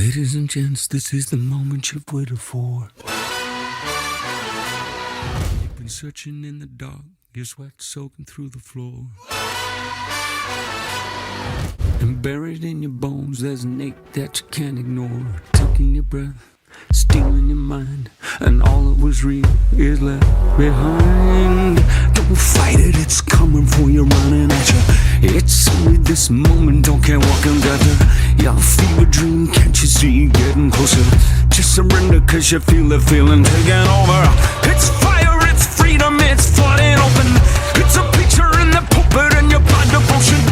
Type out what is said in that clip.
Ladies and gents, this is the moment you've waited for. You've been searching in the dark, your sweat soaking through the floor. And buried in your bones, there's an ache that you can't ignore. Taking your breath, stealing your mind, and all that was real is left behind. Don't fight it, it's coming for you, running at you. It's only this moment, don't care what can gather. Your fever dream, can't you see getting closer? Just surrender cause you feel the feeling taking over. It's fire, it's freedom, it's flooding open. It's a picture in the pulpit and your blood devotion.